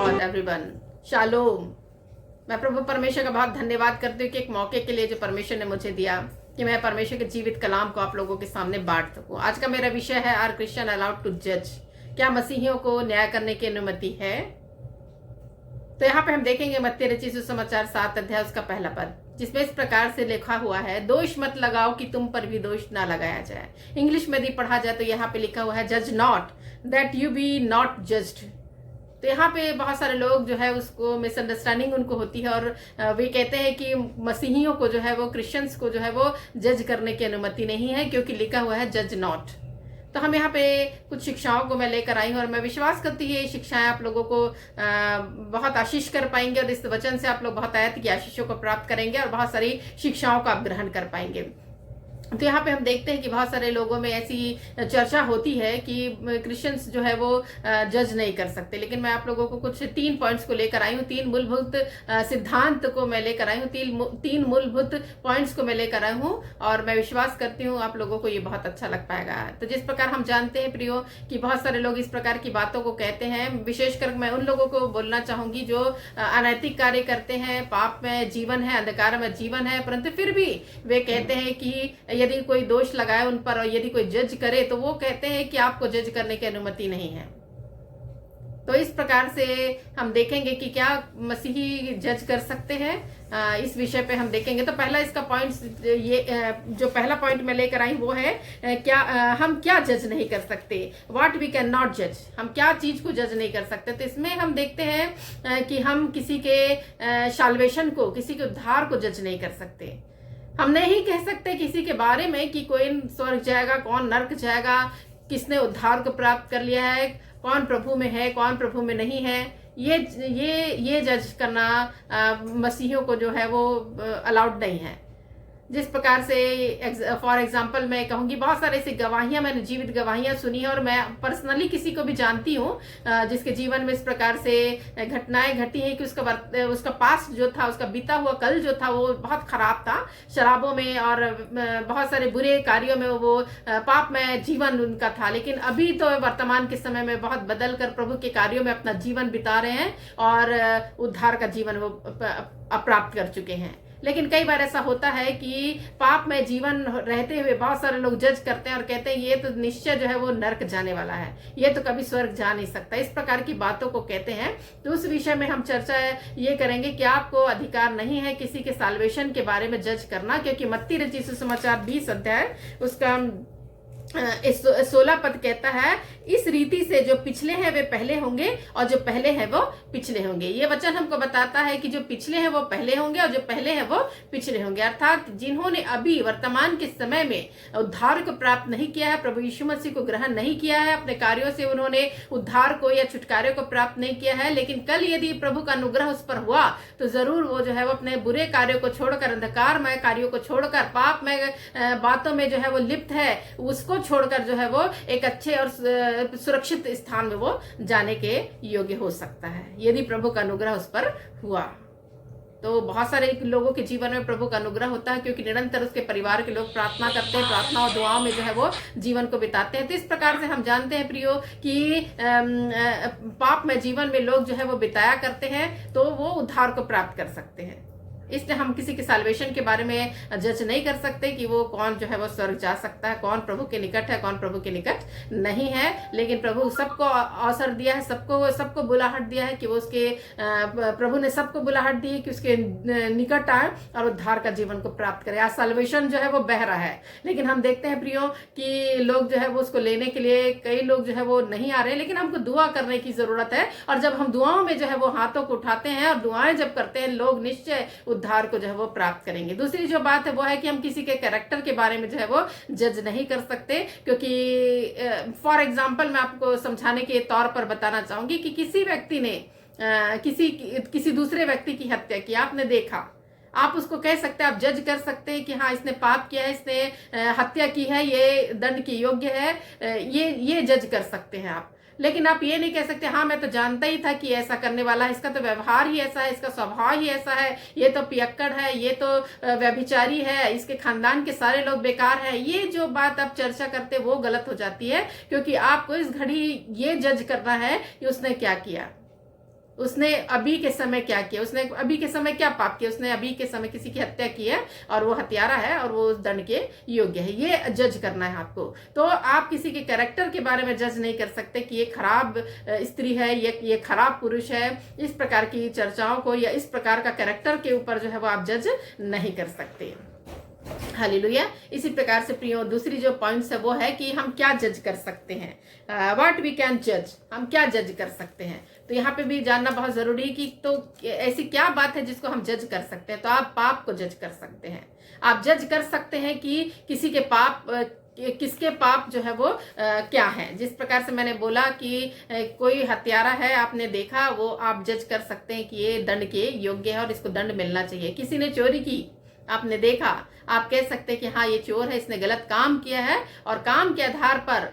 God everyone, shalom. मैं प्रभु परमेश्वर का बहुत धन्यवाद करती हूँ कि एक मौके के लिए जो परमेश्वर ने मुझे दिया कि मैं परमेश्वर के जीवित कलाम को आप लोगों के सामने बांट सकूं। आज का मेरा विषय है, आर क्रिश्चियन अलाउड टू जज? क्या मसीहियों को न्याय करने की अनुमति है? तो यहाँ पे हम देखेंगे मत्ती रचित सुसमाचार 7 अध्याय उसका पहला पद, जिसमें इस प्रकार से लिखा हुआ है, दोष मत लगाओ कि तुम पर भी दोष ना लगाया जाए। इंग्लिश में यदि पढ़ा जाए तो यहाँ पे लिखा हुआ है, जज not that you be not judged. तो यहाँ पे बहुत सारे लोग जो है उसको मिसअंडरस्टैंडिंग उनको होती है और वे कहते हैं कि मसीहियों को जो है वो, क्रिश्चियंस को जो है वो जज करने की अनुमति नहीं है, क्योंकि लिखा हुआ है जज नॉट। तो हम यहाँ पे कुछ शिक्षाओं को मैं लेकर आई हूँ और मैं विश्वास करती हूँ ये शिक्षाएं आप लोगों को बहुत आशीष कर पाएंगे और इस वचन से आप लोग बहुत आयत की आशीषों को प्राप्त करेंगे और बहुत सारी शिक्षाओं को आप ग्रहण कर पाएंगे। तो यहाँ पे हम देखते हैं कि बहुत सारे लोगों में ऐसी चर्चा होती है कि क्रिश्चियंस जो है वो जज नहीं कर सकते, लेकिन मैं आप लोगों को कुछ 3 पॉइंट्स को लेकर आई हूँ, 3 मूलभूत सिद्धांत को मैं लेकर आई हूँ, 3 मूलभूत पॉइंट्स को मैं लेकर आई हूँ और मैं विश्वास करती हूँ आप लोगों को ये बहुत अच्छा लग पाएगा। तो जिस प्रकार हम जानते हैं प्रियो कि बहुत सारे लोग इस प्रकार की बातों को कहते हैं, विशेषकर मैं उन लोगों को बोलना चाहूंगी जो अनैतिक कार्य करते हैं, पाप में जीवन है, अंधकार में जीवन है, परंतु फिर भी वे कहते हैं कि यदि कोई दोष लगाए उन पर और यदि कोई जज करे तो वो कहते हैं कि आपको जज करने की अनुमति नहीं है। तो इस प्रकार से हम देखेंगे कि क्या मसीही जज कर सकते हैं, इस विषय पे हम देखेंगे। तो पहला इसका पॉइंट, ये जो पहला पॉइंट मैं लेकर आई वो है, क्या हम क्या जज नहीं कर सकते, व्हाट वी कैन नॉट जज, हम क्या चीज को जज नहीं कर सकते। तो इसमें हम देखते हैं कि हम किसी के साल्वेशन को, किसी के उद्धार को जज नहीं कर सकते। हम नहीं कह सकते किसी के बारे में कि कोई स्वर्ग जाएगा, कौन नरक जाएगा, किसने उद्धार को प्राप्त कर लिया है, कौन प्रभु में है, कौन प्रभु में नहीं है। ये जज करना मसीहियों को जो है वो अलाउड नहीं है। जिस प्रकार से फॉर एग्जाम्पल मैं कहूँगी, बहुत सारे ऐसी गवाहियां, मैंने जीवित गवाहियां सुनी है और मैं पर्सनली किसी को भी जानती हूँ जिसके जीवन में इस प्रकार से घटनाएं घटी हैं कि उसका पास्ट जो था, उसका बीता हुआ कल जो था वो बहुत खराब था, शराबों में और बहुत सारे बुरे कार्यों में वो पाप में जीवन उनका था, लेकिन अभी तो वर्तमान के समय में बहुत बदल कर प्रभु के कार्यों में अपना जीवन बिता रहे हैं और उद्धार का जीवन वो प्राप्त कर चुके हैं। लेकिन कई बार ऐसा होता है कि पाप में जीवन रहते हुए बहुत सारे लोग जज करते हैं और कहते हैं ये तो निश्चय जो है वो नरक जाने वाला है, ये तो कभी स्वर्ग जा नहीं सकता, इस प्रकार की बातों को कहते हैं। तो उस विषय में हम चर्चा ये करेंगे कि आपको अधिकार नहीं है किसी के साल्वेशन के बारे में जज करना, क्योंकि मत्ती रचित सुसमाचार 20 अध्याय उसका 16 पद कहता है, इस रीति से जो पिछले हैं वे पहले होंगे और जो पहले हैं वो पिछले होंगे। ये वचन हमको बताता है कि जो पिछले हैं वो पहले होंगे और जो पहले हैं वो पिछले होंगे, अर्थात जिन्होंने अभी वर्तमान के समय में उद्धार को प्राप्त नहीं किया है, प्रभु यीशु मसीह को ग्रहण नहीं किया है, अपने कार्यों से उन्होंने उद्धार को या छुटकारे को प्राप्त नहीं किया है, लेकिन कल यदि प्रभु का अनुग्रह उस पर हुआ तो जरूर वो जो है वो अपने बुरे कार्यों को छोड़कर, अंधकारमय कार्यों को छोड़कर, पाप में बातों में जो है वो लिप्त है, उसको छोड़कर जो है वो एक अच्छे और सुरक्षित स्थान में वो जाने के योग्य हो सकता है यदि प्रभु का अनुग्रह उस पर हुआ। तो बहुत सारे लोगों के जीवन में प्रभु का अनुग्रह होता है, क्योंकि निरंतर उसके परिवार के लोग प्रार्थना करते हैं, प्रार्थना और दुआओं में जो है वो जीवन को बिताते हैं। तो इस प्रकार से हम जानते हैं प्रियो कि पाप में जीवन में लोग जो है वो बिताया करते हैं तो वो उद्धार को प्राप्त कर सकते हैं। इसलिए हम किसी के साल्वेशन के बारे में जज नहीं कर सकते कि वो कौन जो है वो स्वर्ग जा सकता है, कौन प्रभु के निकट है, कौन प्रभु के निकट नहीं है। लेकिन प्रभु सबको अवसर दिया है, सबको बुलाहट दिया है कि वो उसके प्रभु ने सबको बुलाहट दी है कि उसके निकट आए और उद्धार का जीवन को प्राप्त करे। आज साल्वेशन जो है वो बह रहा है, लेकिन हम देखते हैं प्रियो कि लोग जो है वो उसको लेने के लिए कई लोग जो है वो नहीं आ रहे, लेकिन हमको दुआ करने की जरूरत है। और जब हम दुआओं में जो है वो हाथों को उठाते हैं और दुआएं जब करते हैं, लोग निश्चय उद्धार को जो है वो प्राप्त करेंगे। दूसरी जो बात है वो है कि हम किसी के कैरेक्टर के बारे में जो है वो जज नहीं कर सकते, क्योंकि फॉर एग्जांपल मैं आपको समझाने के तौर पर बताना चाहूंगी कि किसी व्यक्ति ने किसी दूसरे व्यक्ति की हत्या की, आपने देखा, आप उसको कह सकते हैं, आप जज कर सकते हैं कि हाँ इसने पाप किया है, इसने हत्या की है, ये दंड के योग्य है, ये जज कर सकते हैं आप। लेकिन आप ये नहीं कह सकते हाँ मैं तो जानता ही था कि ऐसा करने वाला है, इसका तो व्यवहार ही ऐसा है, इसका स्वभाव ही ऐसा है, ये तो पियक्कड़ है, ये तो व्यभिचारी है, इसके खानदान के सारे लोग बेकार हैं। ये जो बात आप चर्चा करते वो गलत हो जाती है, क्योंकि आपको इस घड़ी ये जज करना है कि उसने क्या किया। उसने अभी के समय क्या किया, उसने अभी के समय क्या पाप किया, उसने अभी के समय किसी की हत्या की है और वो हत्यारा है और वो उस दंड के योग्य है। ये जज करना है आपको। तो आप किसी के कैरेक्टर के बारे में जज नहीं कर सकते कि ये खराब स्त्री है, ये खराब पुरुष है। इस प्रकार की चर्चाओं को या इस प्रकार का कैरेक्टर के ऊपर जो है वो आप जज नहीं कर सकते। हालेलुया। इसी प्रकार से प्रियो, दूसरी जो पॉइंट्स है वो है कि हम क्या जज कर सकते हैं, व्हाट वी कैन जज, हम क्या जज कर सकते हैं। तो यहाँ पे भी जानना बहुत जरूरी है कि तो ऐसी क्या बात है जिसको हम जज कर सकते हैं। तो आप पाप को जज कर सकते हैं। आप जज कर सकते हैं कि किसी के पाप किसके पाप जो है वो क्या है। जिस प्रकार से मैंने बोला कि कोई हत्यारा है, आपने देखा, वो आप जज कर सकते हैं कि ये दंड के योग्य है और इसको दंड मिलना चाहिए। किसी ने चोरी की, आपने देखा, आप कह सकते हैं कि हाँ ये चोर है, इसने गलत काम किया है, और काम के आधार पर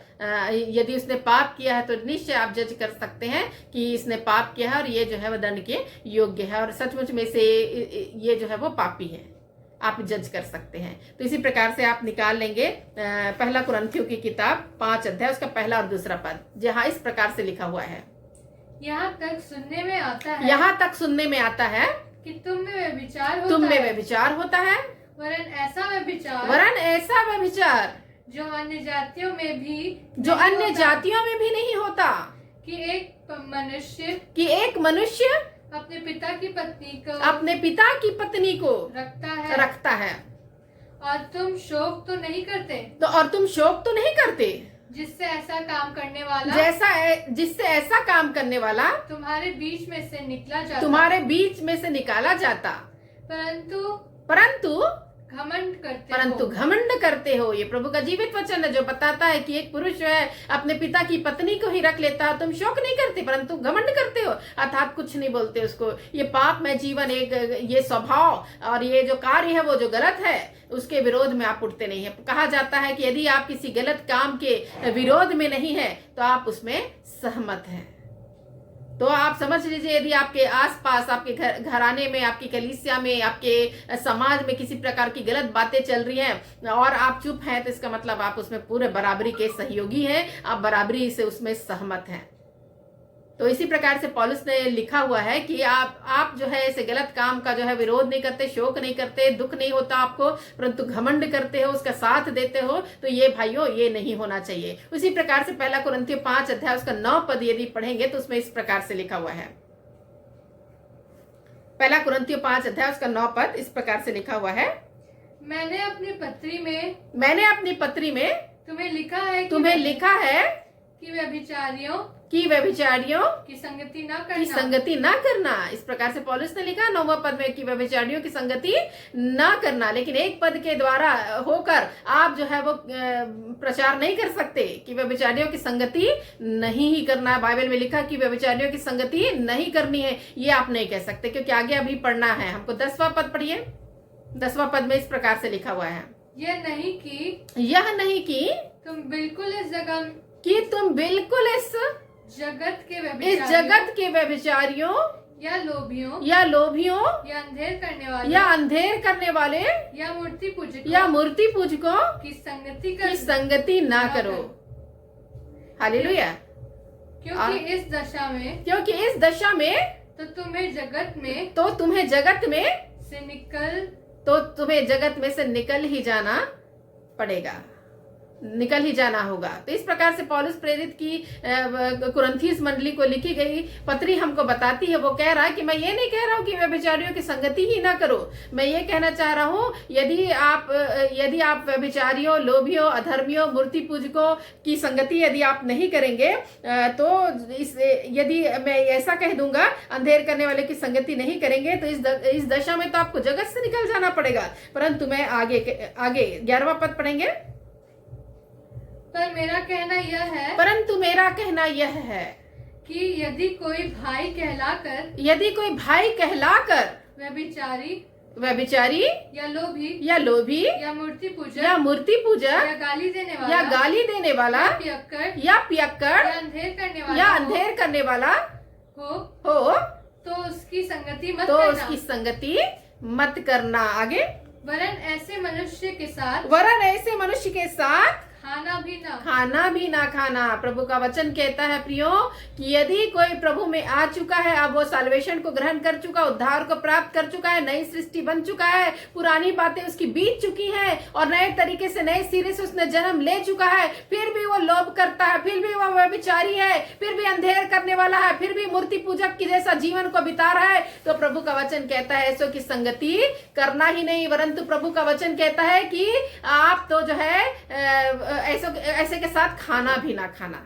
यदि उसने पाप किया है तो निश्चय आप जज कर सकते हैं कि इसने पाप किया है और ये जो है वह दंड के योग्य है और सचमुच में से ये जो है वो पापी है। आप जज कर सकते हैं। तो इसी प्रकार से आप निकाल लेंगे पहला कुरिन्थियों की किताब 5 अध्याय उसका पहला और दूसरा पद, जहाँ इस प्रकार से लिखा हुआ है। यहाँ तक सुनने में आता है, यहाँ तक सुनने में आता है कि तुम में व्यभिचार होता है, वरन ऐसा व्यभिचार जो अन्य जातियों में भी नहीं होता, कि एक मनुष्य अपने पिता की पत्नी को रखता है। और तुम शोक तो नहीं करते, जिससे ऐसा काम करने वाला तुम्हारे बीच में से निकाला जाता, परंतु घमंड करते हो। ये प्रभु का जीवित वचन है जो बताता है कि एक पुरुष जो है अपने पिता की पत्नी को ही रख लेता है। तुम शोक नहीं करते परंतु घमंड करते हो, अर्थात कुछ नहीं बोलते उसको। ये पाप में जीवन, एक ये स्वभाव और ये जो कार्य है वो जो गलत है उसके विरोध में आप उठते नहीं है। कहा जाता है कि यदि आप किसी गलत काम के विरोध में नहीं है तो आप उसमें सहमत हैं। तो आप समझ लीजिए, यदि आपके आसपास, आपके घराने में, आपकी कलीसिया में, आपके समाज में किसी प्रकार की गलत बातें चल रही हैं और आप चुप हैं, तो इसका मतलब आप उसमें पूरे बराबरी के सहयोगी हैं, आप बराबरी से उसमें सहमत हैं। तो इसी प्रकार से पौलुस ने लिखा हुआ है कि आप जो है ऐसे गलत काम का जो है विरोध नहीं करते, शोक नहीं करते, दुख नहीं होता आपको, परंतु घमंड करते हो, उसका साथ देते हो। तो ये भाइयों, ये नहीं होना चाहिए। उसी प्रकार से पहला कुरिन्थियों 5 अध्याय उसका 9 पद यदि पढ़ेंगे तो उसमें इस प्रकार से लिखा हुआ है। पहला कुरिन्थियों 5 अध्याय उसका 9 पद इस प्रकार से लिखा हुआ है। मैंने अपनी पत्री में तुम्हें लिखा है कि व्यभिचारियों की संगति न करना। इस प्रकार से पौलुस ने लिखा 9वां पद में कि व्यभिचारियों की संगति न करना। लेकिन एक पद के द्वारा होकर आप जो है वो प्रचार नहीं कर सकते कि व्यभिचारियों की संगति नहीं ही करना है। बाइबल में लिखा कि व्यभिचारियों की संगति नहीं करनी है, ये आप नहीं कह सकते, क्योंकि आगे अभी पढ़ना है हमको। 10वां पद पढ़िए। 10वां पद में इस प्रकार से लिखा हुआ है, यह नहीं कि तुम बिल्कुल इस जगत के व्यभिचारियों या लोभियों या अंधेर करने वाले या मूर्ति पूजकों की संगति ना करो। हालेलुया। क्योंकि इस दशा में तो तुम्हें जगत में से निकल ही जाना पड़ेगा, निकल ही जाना होगा। तो इस प्रकार से पौलुस प्रेरित की कुरिन्थियस मंडली को लिखी गई पत्री हमको बताती है। वो कह रहा है कि मैं ये नहीं कह रहा हूँ कि व्यभिचारियों की संगति ही ना करो। मैं ये कहना चाह रहा हूँ, यदि आप व्यभिचारियों, लोभियों, अधर्मियों, मूर्ति पूजकों की संगति यदि आप नहीं करेंगे, तो यदि मैं ऐसा कह दूंगा अंधेर करने वाले की संगति नहीं करेंगे, तो इस दशा में तो आपको जगत से निकल जाना पड़ेगा। परंतु मैं आगे 11वां पद पढ़ेंगे। परंतु मेरा कहना यह है कि यदि कोई भाई कहलाकर व्यभिचारी या लोभी या मूर्ति पूजक या गाली देने वाला या पियक्कड़ या अंधेर करने वाला हो तो उसकी संगति मत करना। आगे, वरन ऐसे मनुष्य के साथ खाना भी ना खाना। प्रभु का वचन कहता है प्रियो कि यदि कोई प्रभु में आ चुका है, अब वो साल्वेशन को ग्रहण कर चुका, उद्धार को प्राप्त कर चुका है, नई सृष्टि बन चुका है, पुरानी बातें उसकी बीत चुकी हैं और नए तरीके से नए सिरे से उसने जन्म ले चुका है, फिर भी वो लोभ करता है, फिर भी वो व्यभिचारी है, फिर भी अंधेर करने वाला है, फिर भी मूर्ति पूजक की जैसा जीवन को बिता रहा है, तो प्रभु का वचन कहता है ऐसो की संगति करना ही नहीं, वरंतु प्रभु का वचन कहता है कि आप तो जो है ऐसे के साथ खाना भी ना खाना।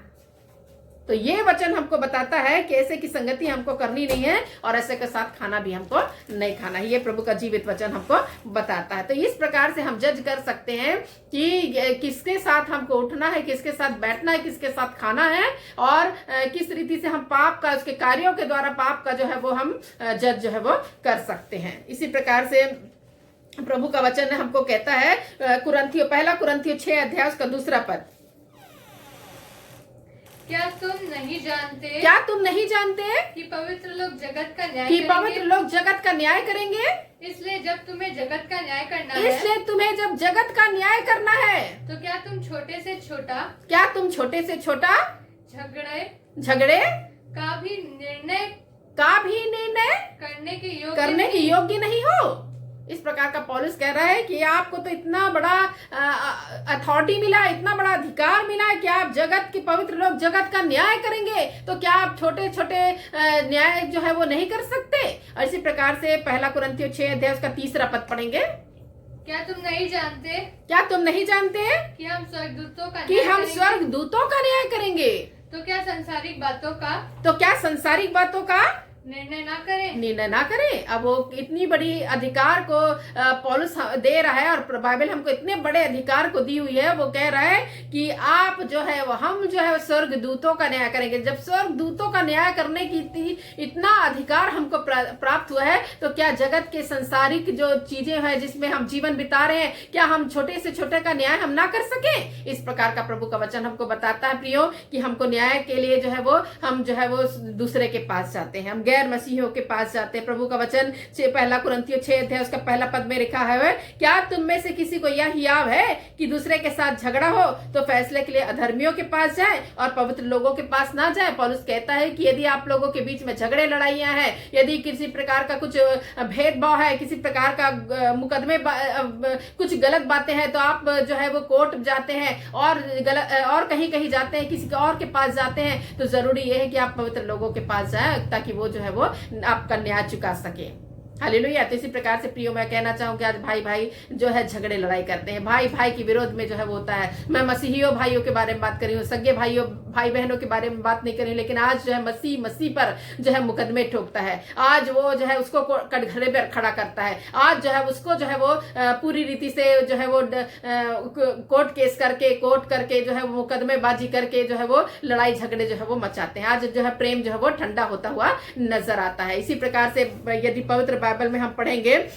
तो ये वचन हमको बताता है कि ऐसे की संगति हमको करनी नहीं है और ऐसे के साथ खाना भी हमको नहीं खाना है। ये प्रभु का जीवित वचन हमको बताता है। तो इस प्रकार से हम जज कर सकते हैं कि किसके साथ हमको उठना है, किसके साथ बैठना है, किसके साथ खाना है और किस रीति से हम पाप का, उसके कार्यों के द्वारा पाप का जो है वो हम जज जो है वो कर सकते हैं। इसी प्रकार से प्रभु का वचन हमको कहता है पहला कुरिन्थियों 6 अध्याय उसका 2 पद, क्या तुम नहीं जानते कि पवित्र लोग जगत का न्याय करेंगे? इसलिए जब तुम्हें जगत का न्याय करना है तो क्या तुम छोटे से छोटा झगड़े का भी निर्णय करने के योग्य नहीं हो। इस प्रकार का पौलुस कह रहा है कि आपको तो इतना बड़ा अथॉरिटी मिला, इतना बड़ा अधिकार मिला है कि आप जगत के पवित्र लोग जगत का न्याय करेंगे, तो क्या आप छोटे छोटे न्याय जो है वो नहीं कर सकते? और इसी प्रकार से पहला कुरिन्थियों 6 अध्याय उसका 3 पद पढ़ेंगे। क्या तुम नहीं जानते कि हम स्वर्गदूतों का न्याय करेंगे? तो क्या संसारिक बातों का निर्णय ना करें। अब वो इतनी बड़ी अधिकार को पौलुस दे रहा है और बाइबल हमको इतने बड़े अधिकार को दी हुई है। वो कह रहा है कि आप जो है वो हम जो है स्वर्गदूतों का न्याय करेंगे। जब स्वर्गदूतों का न्याय करने की इतना अधिकार हमको प्राप्त हुआ है, तो क्या जगत के संसारिक जो चीजें हैं जिसमें हम जीवन बिता रहे हैं, क्या हम छोटे से छोटे का न्याय हम ना कर सके? इस प्रकार का प्रभु का वचन हमको बताता है प्रियो कि हमको न्याय के लिए जो है वो हम जो है वो दूसरे के पास जाते हैं, हम गैर मसीहियों के पास जाते हैं। प्रभु का वचन पहला कुरिन्थियों 6 अध्याय उसका 1 पद में लिखा है, क्या तुम में से किसी को यह हियाव है कि दूसरे के साथ झगड़ा हो तो फैसले के लिए अधर्मियों के पास जाए और पवित्र लोगों के पास ना जाए? पौलुस कहता है कि यदि आप लोगों के बीच में झगड़े लड़ाइयां हैं, यदि किसी प्रकार का कुछ भेदभाव है, किसी प्रकार का मुकदमे कुछ गलत बातें हैं, तो आप जो है वो कोर्ट जाते हैं और कहीं जाते हैं, किसी और के पास जाते हैं, तो जरूरी यह है कि आप पवित्र लोगों के पास जाएं ताकि वो जो है वो आपका न्याय चुका सके। हालेलुया। तो इसी प्रकार से प्रियो मैं कहना चाहूंगी, आज भाई भाई जो है झगड़े लड़ाई करते हैं, भाई भाई के विरोध में जो है वो होता है। मैं मसीहियों भाइयों के बारे में बात कर रही हूँ, सगे भाई बहनों के बारे में बात नहीं कर रही हूँ, लेकिन आज जो है मसीह पर जो है मुकदमे ठोकता है, आज वो जो है उसको कटघरे पर खड़ा करता है, आज जो है उसको जो है वो पूरी रीति से जो है वो कोर्ट केस करके जो है वो मुकदमेबाजी करके जो है वो लड़ाई झगड़े जो है वो मचाते हैं। आज जो है प्रेम जो है वो ठंडा होता हुआ नजर आता है। इसी प्रकार से यदि पवित्र बाइबल में हम पढ़ेंगे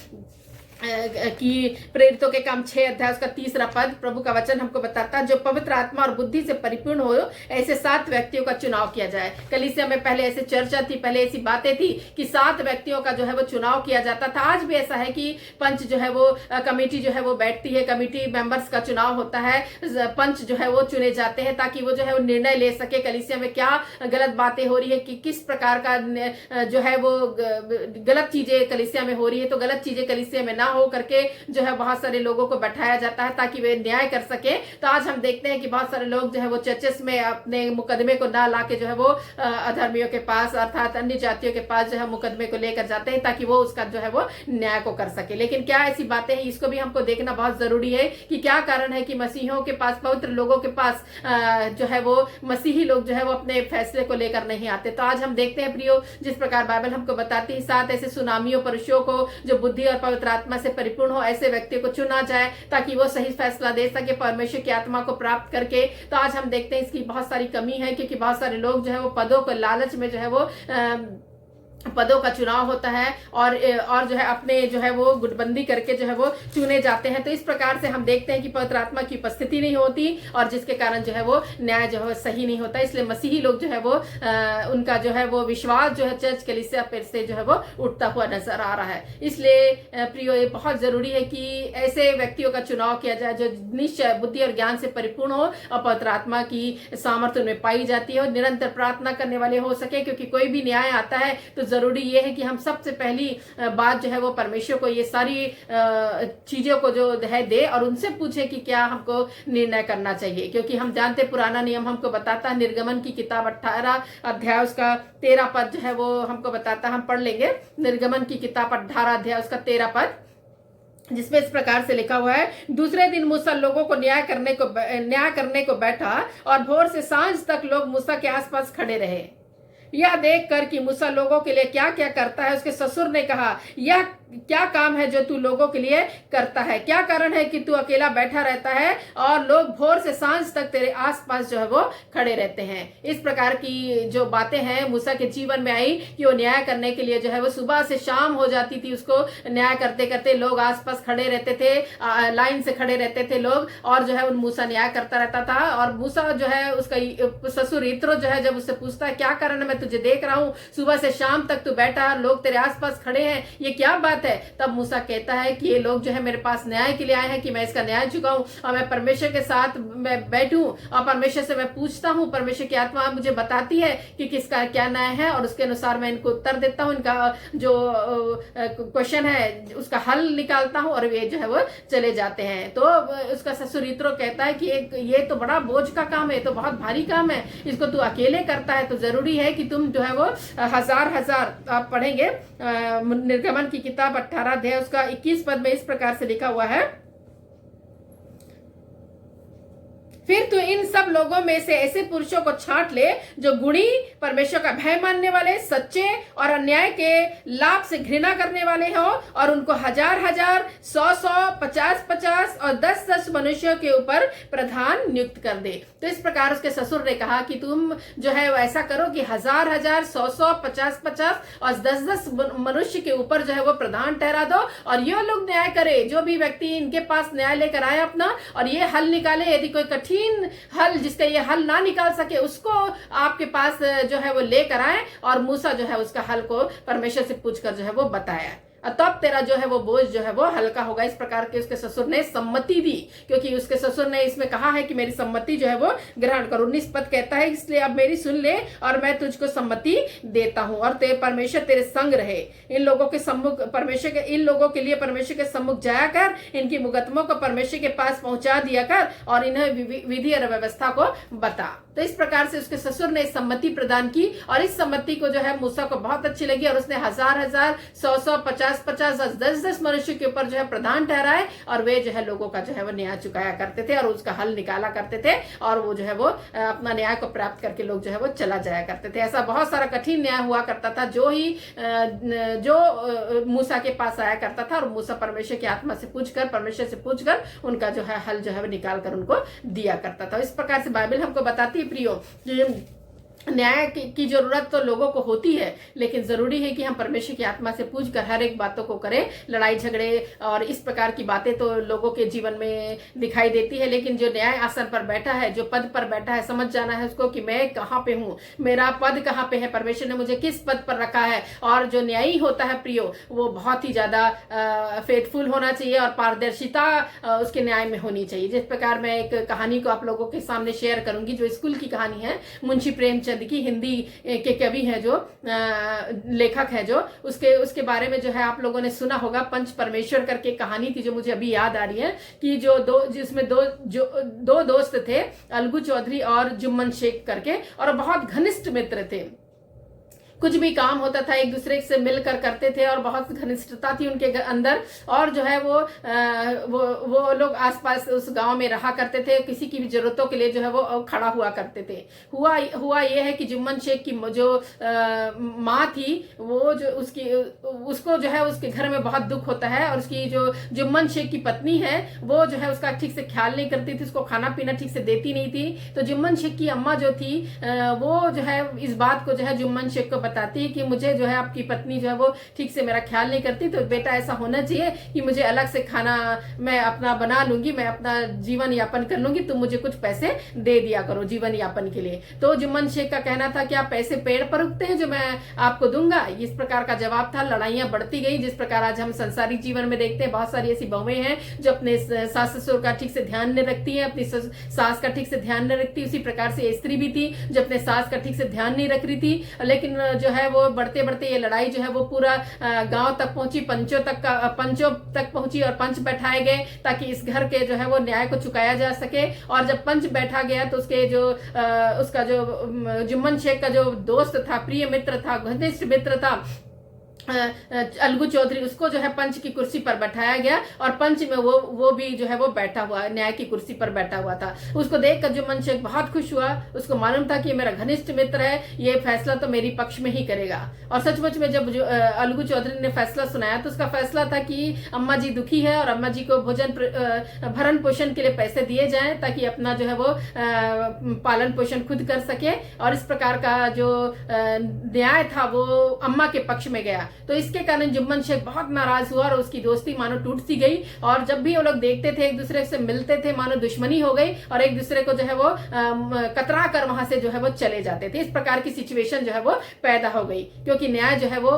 कि प्रेरितों के काम 6 अध्याय उसका 3 पद, प्रभु का वचन हमको बताता है, जो पवित्र आत्मा और बुद्धि से परिपूर्ण हो ऐसे 7 व्यक्तियों का चुनाव किया जाए। कलीसिया में पहले ऐसे चर्चा थी, पहले ऐसी बातें थी कि 7 व्यक्तियों का जो है वो चुनाव किया जाता था। आज भी ऐसा है कि पंच जो है वो कमेटी जो है वो बैठती है, कमेटी मेंबर्स का चुनाव होता है, पंच जो है वो चुने जाते हैं ताकि वो जो है वो निर्णय ले सके कलीसिया में क्या गलत बातें हो रही है, कि किस प्रकार का जो है वो गलत चीजें कलीसिया में हो रही है, तो गलत चीजें कलीसिया में ना हो करके जो है बहुत सारे लोगों को बैठाया जाता है ताकि वे न्याय कर सके। तो आज हम देखते हैं कि बहुत सारे लोग जो है वो चर्चेस में अपने मुकदमे को ना लाके जो है वो अधर्मियों के पास अर्थात अन्य जातियों के पास जो है मुकदमे को लेकर जाते हैं ताकि वो उसका जो है वो न्याय को कर सके। लेकिन क्या ऐसी बातें हैं, इसको भी हमको देखना बहुत जरूरी है कि क्या कारण है कि मसीहियों के पास, पवित्र लोगों के पास जो है वो मसीही लोग जो है वो अपने फैसले को लेकर नहीं आते। तो आज हम देखते हैं प्रियो, जिस प्रकार बाइबल हमको बताती है, 7 ऐसे सुनामियों पुरुषों को जो बुद्धि और पवित्र आत्मा से परिपूर्ण हो, ऐसे व्यक्ति को चुना जाए ताकि वो सही फैसला दे सके परमेश्वर की आत्मा को प्राप्त करके। तो आज हम देखते हैं इसकी बहुत सारी कमी है, क्योंकि बहुत सारे लोग जो है वो पदों को लालच में जो है वो पदों का चुनाव होता है और जो है अपने जो है वो गुटबंदी करके जो है वो चुने जाते हैं। तो इस प्रकार से हम देखते हैं कि पवित्र आत्मा की उपस्थिति नहीं होती और जिसके कारण जो है वो न्याय जो है सही नहीं होता। इसलिए मसीही लोग जो है वो उनका जो है वो विश्वास जो है चर्च कलीसिया पर से जो है वो उठता हुआ नजर आ रहा है। इसलिए प्रियो, ये बहुत जरूरी है कि ऐसे व्यक्तियों का चुनाव किया जाए जो निश्चय बुद्धि और ज्ञान से परिपूर्ण हो और पवित्र आत्मा की सामर्थ्य उनमें पाई जाती है और निरंतर प्रार्थना करने वाले हो सके। क्योंकि कोई भी न्याय आता है तो जरूरी ये है कि हम सबसे पहली बात जो है वो परमेश्वर को ये सारी चीजों को जो है दे और उनसे पूछे कि क्या हमको निर्णय करना चाहिए। क्योंकि हम जानते पुराना नियम हमको बताता है, निर्गमन की किताब 18 अध्याय उसका 13 पद जो है वो हमको बताता, हम पढ़ लेंगे। निर्गमन की किताब 18 अध्याय उसका 13 पद, जिसमें इस प्रकार से लिखा हुआ है, दूसरे दिन मूसा लोगों को न्याय करने को बैठा और भोर से सांझ तक लोग मूसा के आसपास खड़े रहे। यह देखकर कि मूसा लोगों के लिए क्या क्या करता है, उसके ससुर ने कहा, यह क्या काम है जो तू लोगों के लिए करता है? क्या कारण है कि तू अकेला बैठा रहता है और लोग भोर से सांझ तक तेरे आसपास जो है वो खड़े रहते हैं? इस प्रकार की जो बातें हैं मूसा के जीवन में आई कि वो न्याय करने के लिए जो है वो सुबह से शाम हो जाती थी, उसको न्याय करते करते लोग आसपास खड़े रहते थे, लाइन से खड़े रहते थे लोग और जो है उन मूसा न्याय करता रहता था। और मूसा जो है उसका ससुर इत्रो जो है जब उससे पूछता है, क्या कारण है, मैं तुझे देख रहा हूँ सुबह से शाम तक तू बैठा, लोग तेरे आसपास खड़े हैं, ये क्या बात है? तब मूसा कहता है कि ये लोग जो है मेरे पास न्याय के लिए आए हैं कि मैं इसका न्याय चुकाऊं और मैं परमेश्वर के साथ मैं बैठूं और परमेश्वर से मैं पूछता हूं, परमेश्वर की आत्मा मुझे बताती है कि किसका क्या न्याय है और उसके अनुसार मैं इनको उत्तर देता हूं, इनका जो क्वेश्चन है उसका हल निकालता हूं और वे जो है वो चले जाते हैं। तो उसका ससुर इत्रो कहता है कि ये तो बड़ा बोझ का काम है, ये तो बहुत भारी काम है, इसको तू अकेले करता है, तो जरूरी है कि तुम जो है वो हजार आप पढ़ेंगे निर्गमन की किताब 18 अध्याय उसका 21 पद में इस प्रकार से लिखा हुआ है, फिर तू इन सब लोगों में से ऐसे पुरुषों को छांट ले जो गुणी, परमेश्वर का भय मानने वाले, सच्चे और अन्याय के लाभ से घृणा करने वाले हो और उनको 1000, 100, 50 और 10 मनुष्यों के ऊपर प्रधान नियुक्त कर दे। तो इस प्रकार उसके ससुर ने कहा कि तुम जो है ऐसा करो कि 1000, 100, 50 और 10 मनुष्य के ऊपर जो है वो प्रधान ठहरा दो और ये लोग न्याय करे। जो भी व्यक्ति इनके पास न्याय लेकर आए अपना और ये हल निकाले, यदि कोई कठिन हल जिसका ये हल ना निकाल सके उसको आपके पास जो है वो लेकर आए और मूसा जो है उसका हल को परमेश्वर से पूछकर जो है वो बताया, तब तेरा जो है वो बोझ जो है वो हल्का होगा। इस प्रकार के उसके ससुर ने सम्मति दी, क्योंकि उसके ससुर ने इसमें कहा है कि मेरी सम्मति जो है वो ग्रहण करो। 19 पद कहता है, इसलिए अब मेरी सुन ले और मैं तुझको सम्मति देता हूं और परमेश्वर तेरे संग रहे। इन लोगों के लिए परमेश्वर के सम्मुख जाया कर, इनकी मुकदमों को परमेश्वर के पास पहुंचा दिया कर और इन्हें विधि और व्यवस्था को बता। तो इस प्रकार से उसके ससुर ने सम्मति प्रदान की और इस सम्मति को जो है मूसा को बहुत अच्छी लगी और उसने 1000, 100, 50 और 10 मनुष्य के ऊपर जो है प्रधान ठहराए और वे जो है लोगों का जो है वो न्याय चुकाया करते थे और उसका हल निकाला करते थे और वो जो है वो अपना न्याय को प्राप्त करके लोग जो है वो चला जाया करते थे। ऐसा बहुत सारा कठिन न्याय हुआ करता था जो मूसा के पास आया करता था और मूसा परमेश्वर की आत्मा से परमेश्वर से पूछकर उनका जो है हल जो है वो निकाल कर उनको दिया करता था। इस प्रकार से बाइबल हमको बताती है प्रियो, न्याय की जरूरत तो लोगों को होती है, लेकिन जरूरी है कि हम परमेश्वर की आत्मा से पूछकर हर एक बातों को करें। लड़ाई झगड़े और इस प्रकार की बातें तो लोगों के जीवन में दिखाई देती है, लेकिन जो न्याय आसन पर बैठा है, जो पद पर बैठा है, समझ जाना है उसको कि मैं कहाँ पे हूँ, मेरा पद कहाँ पे है, परमेश्वर ने मुझे किस पद पर रखा है। और जो न्यायी होता है प्रियो, वो बहुत ही ज्यादा फेथफुल होना चाहिए और पारदर्शिता उसके न्याय में होनी चाहिए। जिस प्रकार मैं एक कहानी को आप लोगों के सामने शेयर करूंगी, जो स्कूल की कहानी है, मुंशी प्रेमचंद की, हिंदी के कवि है जो लेखक है जो उसके बारे में जो है आप लोगों ने सुना होगा। पंच परमेश्वर करके कहानी थी जो मुझे अभी याद आ रही है कि जिसमें दो दोस्त थे, अलगू चौधरी और जुम्मन शेख करके, और बहुत घनिष्ठ मित्र थे। कुछ भी काम होता था एक दूसरे से मिलकर करते थे और बहुत घनिष्ठता थी उनके अंदर। और जो है वो लोग आसपास उस गांव में रहा करते थे, किसी की भी जरूरतों के लिए जो है वो खड़ा हुआ करते थे। हुआ ये है कि जुम्मन शेख की जो माँ थी, वो जो उसको जो है उसके घर में बहुत दुख होता है और उसकी जो जुम्मन शेख की पत्नी है वो जो है उसका ठीक से ख्याल नहीं करती थी, उसको खाना पीना ठीक से देती नहीं थी। तो जुम्मन शेख की अम्मा जो थी वो जो है इस बात को जो है जुम्मन शेख को बताती है कि मुझे जो है आपकी पत्नी जो है वो ठीक से मेरा ख्याल नहीं करती, तो बेटा ऐसा होना चाहिए कि मुझे अलग से खाना मैं अपना बना लूंगी, मैं अपना जीवन यापन कर लूंगी, तुम मुझे कुछ पैसे दे दिया करो जीवन यापन के लिए। तो जुम्मन शेख का कहना था कि आप पैसे पेड़ पर उगते हैं जो मैं आपको दूंगा, इस प्रकार का जवाब था। लड़ाइयां बढ़ती गई, जिस प्रकार आज हम संसारिक जीवन में देखते हैं बहुत सारी ऐसी बहुएं हैं जो अपने सास ससुर का ठीक से ध्यान नहीं रखती है, अपनी सास का ठीक से ध्यान नहीं रखती। उसी प्रकार से स्त्री भी थी जो अपने सास का ठीक से ध्यान नहीं रख रही थी, लेकिन जो है वो बढ़ते बढ़ते ये लड़ाई जो है वो पूरा गांव तक पहुंची, पंचों तक पहुंची और पंच बैठाए गए ताकि इस घर के जो है वो न्याय को चुकाया जा सके। और जब पंच बैठा गया तो उसके जो उसका जो जुम्मन शेख का जो दोस्त था, प्रिय मित्र था, घनिष्ठ मित्र था अलगू चौधरी, उसको जो है पंच की कुर्सी पर बैठाया गया और पंच में वो भी जो है वो बैठा हुआ, न्याय की कुर्सी पर बैठा हुआ था। उसको देखकर जुम्मन शेख बहुत खुश हुआ, उसको मालूम था कि ये मेरा घनिष्ठ मित्र है, ये फैसला तो मेरी पक्ष में ही करेगा। और सचमुच में जब अलगू चौधरी ने फैसला सुनाया तो उसका फैसला था कि अम्मा जी दुखी है और अम्मा जी को भरण पोषण के लिए पैसे दिए जाएं ताकि अपना जो है वो पालन पोषण खुद कर सके। और इस प्रकार का जो न्याय था वो अम्मा के पक्ष में गया। तो इसके कारण जुम्मन शेख बहुत नाराज हुआ और उसकी दोस्ती मानो टूट सी गई, और जब भी वो लोग देखते थे एक दूसरे से मिलते थे मानो दुश्मनी हो गई और एक दूसरे को जो है वो कतरा कर वहां से जो है वो चले जाते थे। इस प्रकार की सिचुएशन जो है वो पैदा हो गई क्योंकि न्याय जो है वो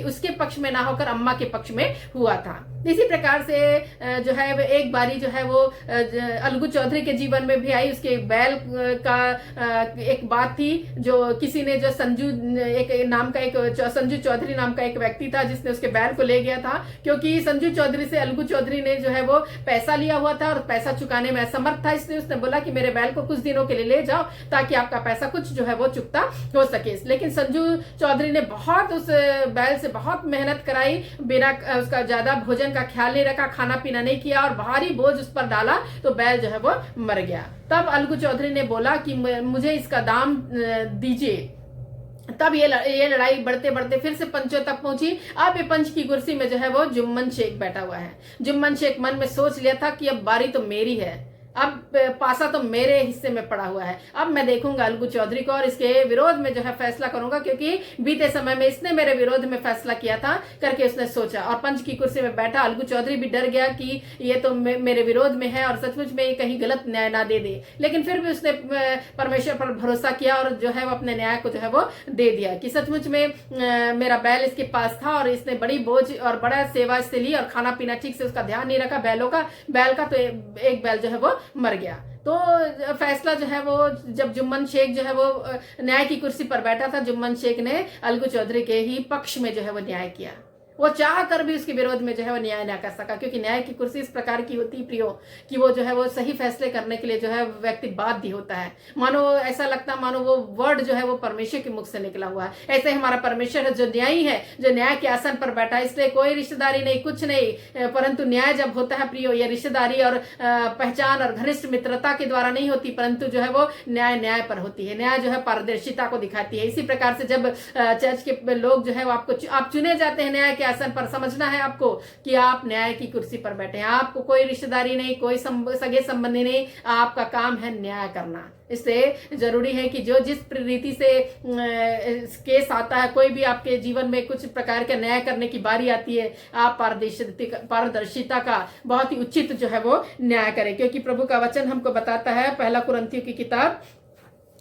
उसके पक्ष में ना होकर अम्मा के पक्ष में हुआ था। इसी प्रकार से जो है एक बारी जो है वो अलगू चौधरी के जीवन में भी आई। उसके बैल का एक बात थी जो किसी ने जो संजू चौधरी नाम का एक व्यक्ति था जिसने उसके बैल को ले गया था, क्योंकि संजू चौधरी से अलगू चौधरी ने जो है वो पैसा लिया हुआ था और पैसा चुकाने में असमर्थ था। इसलिए उसने बोला कि मेरे बैल को कुछ दिनों के लिए ले जाओ ताकि आपका पैसा कुछ जो है वो चुकता हो सके। लेकिन संजू चौधरी ने बहुत उस बैल से बहुत मेहनत कराई, बिना उसका ज्यादा भोजन का ख्याल नहीं रखा, खाना पीना नहीं किया और भारी बोझ उस पर डाला तो बैल जो है वो मर गया। तब अलगू चौधरी ने बोला कि मुझे इसका दाम दीजिए। तब ये लड़ाई बढ़ते बढ़ते फिर से पंचों तक पहुंची। अब ये पंच की कुर्सी में जो है वो जुम्मन शेख बैठा हुआ है। जुम्मन शेख मन में सोच लिया था कि अब बारी तो मेरी है, अब पासा तो मेरे हिस्से में पड़ा हुआ है, अब मैं देखूंगा अलगू चौधरी को और इसके विरोध में जो है फैसला करूंगा, क्योंकि बीते समय में इसने मेरे विरोध में फैसला किया था करके उसने सोचा। और पंच की कुर्सी में बैठा अलगू चौधरी भी डर गया कि ये तो मेरे विरोध में है और सचमुच में ये कहीं गलत न्याय ना दे दे, लेकिन फिर भी उसने परमेश्वर पर भरोसा किया और जो है वो अपने न्याय को जो है वो दे दिया कि सचमुच में मेरा बैल इसके पास था और इसने बड़ी बोझ और बड़ा सेवा इससे ली और खाना पीना ठीक से उसका ध्यान नहीं रखा बैल का तो एक बैल जो है वो मर गया। तो फैसला जो है वो जब जुम्मन शेख जो है वो न्याय की कुर्सी पर बैठा था, जुम्मन शेख ने अलगू चौधरी के ही पक्ष में जो है वो न्याय किया। वो चाह कर भी उसके विरोध में जो है वो न्याय ना कर सका, क्योंकि न्याय की कुर्सी इस प्रकार की होती है प्रियो कि वो जो है वो सही फैसले करने के लिए जो है व्यक्ति बाध्य होता है। मानो ऐसा लगता मानो वो वर्ड जो है वो परमेश्वर के मुख से निकला हुआ है। ऐसे हमारा परमेश्वर है जो न्यायी है, जो न्याय के आसन पर बैठा है, इसलिए कोई रिश्तेदारी नहीं, कुछ नहीं, परंतु न्याय जब होता है प्रियो ये रिश्तेदारी और पहचान और घनिष्ठ मित्रता के द्वारा नहीं होती, परंतु जो है वो न्याय पर होती है। न्याय जो है पारदर्शिता को दिखाती है। इसी प्रकार से जब चर्च के लोग जो है वो आप चुने जाते हैं न्याय आसन पर, समझना है आपको कि आप न्याय की कुर्सी पर बैठे हैं। आपको कोई रिश्तेदारी नहीं, कोई सगे संबंधी नहीं, आपका काम है न्याय करना। इससे जरूरी है कि जो जिस रीति से केस आता है, कोई भी आपके जीवन में कुछ प्रकार का न्याय करने की बारी आती है, आप पारदर्शिता का बहुत ही उचित जो है वो न्याय करें, क्योंकि प्रभु का वचन हमको बताता है, पहला कुरिन्थियों की किताब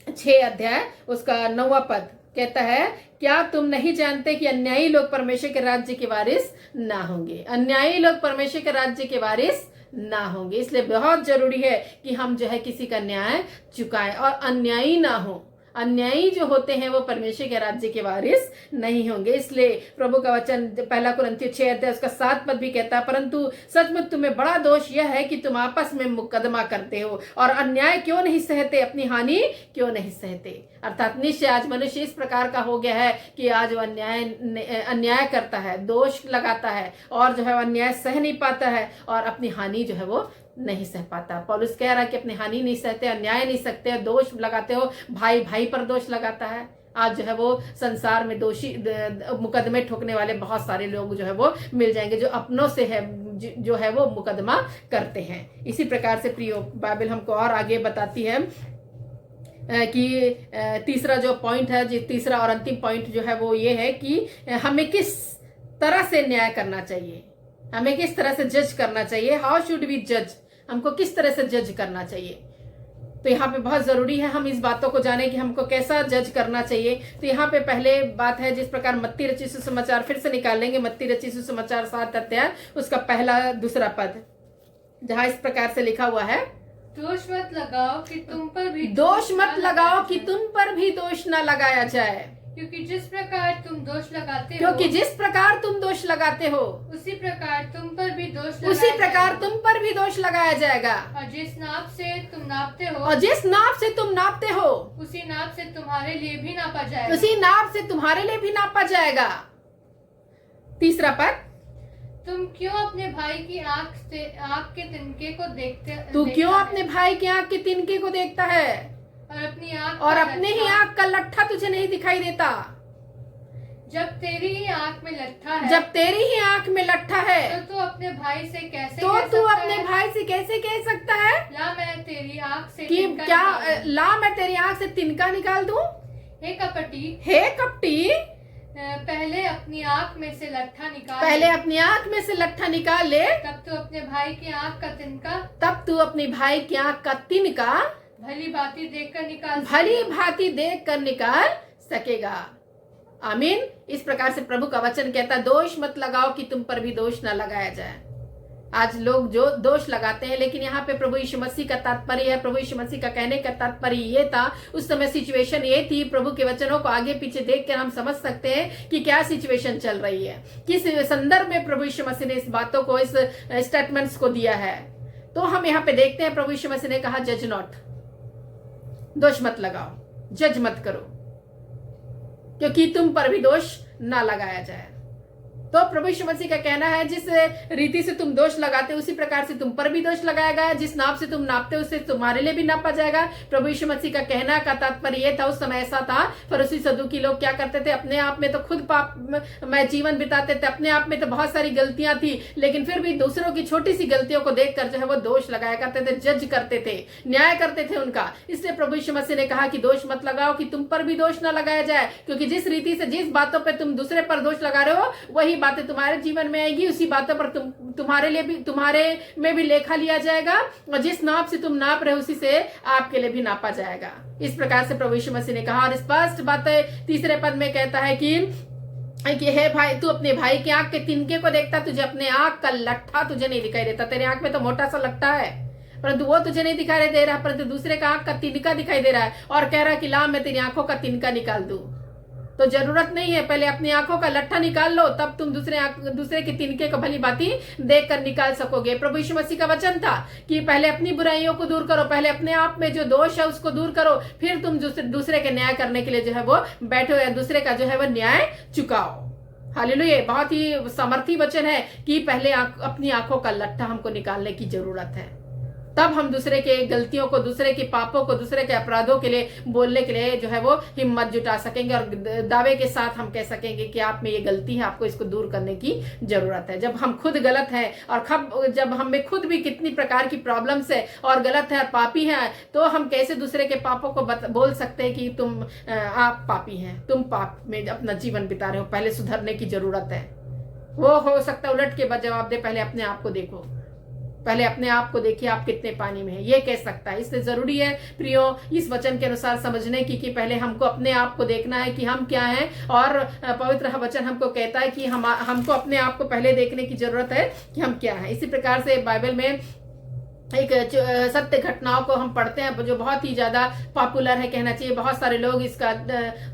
6 अध्याय उसका 9वां पद कहता है, क्या तुम नहीं जानते कि अन्यायी लोग परमेश्वर के राज्य के वारिस ना होंगे। अन्यायी लोग परमेश्वर के राज्य के वारिस ना होंगे। इसलिए बहुत जरूरी है कि हम जो है किसी का न्याय चुकाएं और अन्यायी ना हो। अन्यायी जो होते हैं वो परमेश्वर के राज्य के वारिस नहीं होंगे। इसलिए प्रभु का वचन पहला कुरिन्थियों 6 अध्याय उसका 7 पद भी कहता है, परंतु सचमुच तुम्हें बड़ा दोष यह है कि तुम आपस में मुकदमा करते हो और अन्याय क्यों नहीं सहते, अपनी हानि क्यों नहीं सहते। अर्थात निश्चय आज मनुष्य इस प्रकार का हो गया है कि आज वो अन्याय करता है, दोष लगाता है और जो है अन्याय सह नहीं पाता है और अपनी हानि जो है वो नहीं सह पाता। पौलुस कह रहा है कि अपनी हानि नहीं सहते, अन्याय नहीं सकते, दोष लगाते हो, भाई पर दोष लगाता है। आज जो है वो संसार में दोषी मुकदमे ठोकने वाले बहुत सारे लोग जो है वो मिल जाएंगे जो अपनों से है जो है वो मुकदमा करते हैं। इसी प्रकार से प्रियो बाइबल हमको और आगे बताती है कि तीसरा जो पॉइंट है, जो तीसरा और अंतिम पॉइंट जो है वो ये है कि हमें किस तरह से न्याय करना चाहिए, हमें किस तरह से जज करना चाहिए। हाउ शुड वी जज, हमको किस तरह से जज करना चाहिए। तो यहाँ पे बहुत जरूरी है हम इस बातों को जाने कि हमको कैसा जज करना चाहिए। तो यहाँ पे पहले बात है, जिस प्रकार मत्ती रचित सुसमाचार फिर से निकालेंगे, मत्ती रचित सुसमाचार 7 अध्याय उसका पहला दूसरा पद, जहाँ इस प्रकार से लिखा हुआ है, दोष मत लगाओ कि तुम पर भी दोष मत लगाओ कि तुम पर भी दोष न लगाया जाए, क्योंकि जिस प्रकार तुम दोष लगाते हो, क्योंकि जिस प्रकार तुम दोष लगाते हो उसी प्रकार तुम पर भी उसी प्रकार तुम पर भी दोष लगाया जाएगा। और जिस नाप से तुम नापते हो, और जिस नाप से तुम नापते हो उसी नाप से तुम्हारे लिए भी नापा जाएगा। उसी नाप से तुम्हारे लिए भी नापा जाएगा। तीसरा पद, तुम क्यों अपने भाई की आंख के तिनके को तू क्यों अपने भाई की आंख के तिनके को देखता है और अपने ही आंख का लट्ठा तुझे नहीं दिखाई देता। जब तेरी ही आंख में लट्ठा है, जब तेरी ही आंख में लट्ठा है, तो तू अपने भाई से कैसे तो कह तू सकता अपने है, भाई से कैसे कह सकता है ला मैं तेरी आंख से कि तिनका क्या निकाल दूं। ला मैं तेरी आंख से तिनका निकाल दूं। हे कपटी, हे कपटी, पहले अपनी आंख में से लट्ठा निकाल पहले ले, अपनी आंख में से लट्ठा निकाल ले, तब तू अपने भाई की आंख का तिनका तब तू अपनी भाई की आंख का तिनका भली भांति देखकर निकाल भली सकेगा। भांति देख कर निकाल सकेगा। आमीन। इस प्रकार से प्रभु का वचन कहता, दोष मत लगाओ कि तुम पर भी दोष न लगाया जाए। आज लोग जो दोष लगाते हैं, लेकिन यहाँ पे प्रभु यीशु मसीह का तात्पर्य है, प्रभु यीशु मसीह का कहने का तात्पर्य ये था, उस समय सिचुएशन ये थी, प्रभु के वचनों को आगे पीछे देखकर हम समझ सकते हैं कि क्या सिचुएशन चल रही है, किस संदर्भ में प्रभु यीशु मसीह ने इस बातों को, इस स्टेटमेंट्स को दिया है। तो हम यहाँ पे देखते हैं, प्रभु यीशु मसीह ने कहा, जज नॉट, दोष मत लगाओ, जज मत करो, क्योंकि तुम पर भी दोष ना लगाया जाए। तो प्रभु यीशु मसीह का कहना है, जिस रीति से तुम दोष लगाते हो उसी प्रकार से तुम पर भी दोष लगाया गया, जिस नाप से तुम नापते हो उससे तुम्हारे लिए भी नापा जाएगा। प्रभु यीशु मसीह का कहना का तात्पर्य यह था, उस समय ऐसा था, फरीसी सदूकी लोग क्या करते थे, अपने आप में तो खुद पाप में जीवन बिताते थे, अपने आप में तो बहुत सारी गलतियां थी, लेकिन फिर भी दूसरों की छोटी सी गलतियों को देखकर जो है वो दोष लगाया करते थे, जज करते थे, न्याय करते थे उनका। इसलिए प्रभु यीशु मसीह ने कहा कि दोष मत लगाओ कि तुम पर भी दोष न लगाया जाए, क्योंकि जिस रीति से, जिस बातों पर तुम दूसरे पर दोष लगा रहे हो, वही बातें तुम्हारे जीवन में आएगी, उसी बातों पर तुम्हारे लिए भी, तुम्हारे में भी लेखा लिया जाएगा, और जिस नाप से तुम नाप रहे हो उसी से आपके लिए भी नापा जाएगा। इस प्रकार से प्रभु यीशु मसीह ने कहा। और स्पष्ट बात है, तीसरे पद में कहता है कि हे भाई, तू अपने भाई की आंख के तिनके को देखता, तुझे अपने आंख का लट्ठा तुझे नहीं दिखाई देता। तेरे आंख में तो मोटा सा लट्ठा है, परंतु वो तुझे नहीं दिखाई दे रहा, परंतु दूसरे का आंख का तिनका दिखाई दे रहा है, और कह रहा है कि ला मैं तेरी आंखों का तिनका निकाल दूं। तो जरूरत नहीं है, पहले अपनी आंखों का लट्ठा निकाल लो, तब तुम दूसरे के तिनके को भली भांति देख कर निकाल सकोगे। प्रभु यीशु मसीह का वचन था कि पहले अपनी बुराइयों को दूर करो, पहले अपने आप में जो दोष है उसको दूर करो, फिर तुम दूसरे के न्याय करने के लिए जो है वो बैठो, या दूसरे का जो है वो न्याय चुकाओ। हालेलुया। बहुत ही समर्थी वचन है कि पहले अपनी आंखों का लट्ठा हमको निकालने की जरूरत है, तब हम दूसरे के गलतियों को, दूसरे के पापों को, दूसरे के अपराधों के लिए बोलने के लिए जो है वो हिम्मत जुटा सकेंगे, और दावे के साथ हम कह सकेंगे कि आप में ये गलती है, आपको इसको दूर करने की जरूरत है। जब हम खुद गलत हैं, और जब हम में खुद भी कितनी प्रकार की प्रॉब्लम्स है और गलत है और पापी हैं, तो हम कैसे दूसरे के पापों को बोल सकते हैं कि आप पापी हैं, तुम पाप में अपना जीवन बिता रहे हो, पहले सुधरने की जरूरत है। वो हो सकता है उलट के जवाब दे, पहले अपने आप को देखो, पहले अपने आप को देखिए आप कितने पानी में है, ये कह सकता है। इसलिए जरूरी है प्रियो इस वचन के अनुसार समझने की कि पहले हमको अपने आप को देखना है कि हम क्या हैं, और पवित्र वचन हमको कहता है कि हमको अपने आप को पहले देखने की जरूरत है कि हम क्या हैं। इसी प्रकार से बाइबल में एक सत्य घटनाओं को हम पढ़ते हैं जो बहुत ही ज्यादा पॉपुलर है, कहना चाहिए, बहुत सारे लोग इसका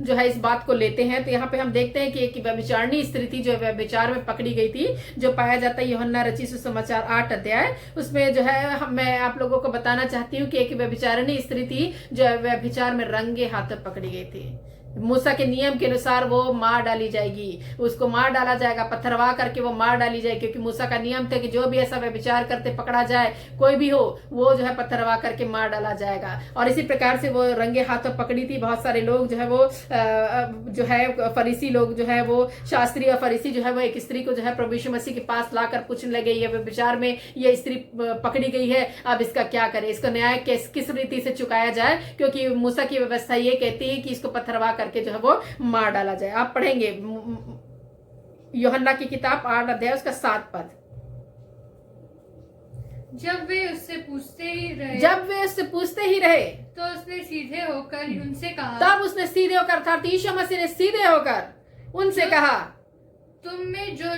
जो है इस बात को लेते हैं। तो यहाँ पे हम देखते हैं कि एक व्यभिचारिणी स्त्री थी जो व्यभिचार में पकड़ी गई थी, जो पाया जाता है यूहन्ना रचित सुसमाचार 8 अध्याय। उसमें जो है मैं आप लोगों को बताना चाहती हूँ कि एक व्यभिचारिणी स्त्री थी जो व्यभिचार में रंगे हाथों पकड़ी गई थी। मूसा के नियम के अनुसार वो मार डाली जाएगी, उसको मार डाला जाएगा, पत्थरवा करके वो मार डाली जाएगी, क्योंकि मूसा का नियम था कि जो भी ऐसा व्यभिचार करते पकड़ा जाए, कोई भी हो, वो जो है पत्थरवा करके मार डाला जाएगा। और इसी प्रकार से वो रंगे हाथों पकड़ी थी। बहुत सारे लोग जो है वो जो है फरीसी लोग जो है वो शास्त्री और फरीसी जो है वो एक स्त्री को जो है प्रभु यीशु मसीह के पास लाकर पूछने लगे, ये व्यभिचार में ये स्त्री पकड़ी गई है, अब इसका क्या करे, इसका न्याय किस रीति से चुकाया जाए, क्योंकि मूसा की व्यवस्था ये कहती है कि इसको पत्थरवा करके जो है वो मार डाला जाए। आप पढ़ेंगे यूहन्ना की किताब 8 अध्याय उसका 7 पद। जब वे उससे पूछते ही रहे तो उसने सीधे होकर उनसे कहा, तब उसने सीधे होकर, अर्थात यीशु मसीह ने सीधे होकर उनसे कहा, तुम में जो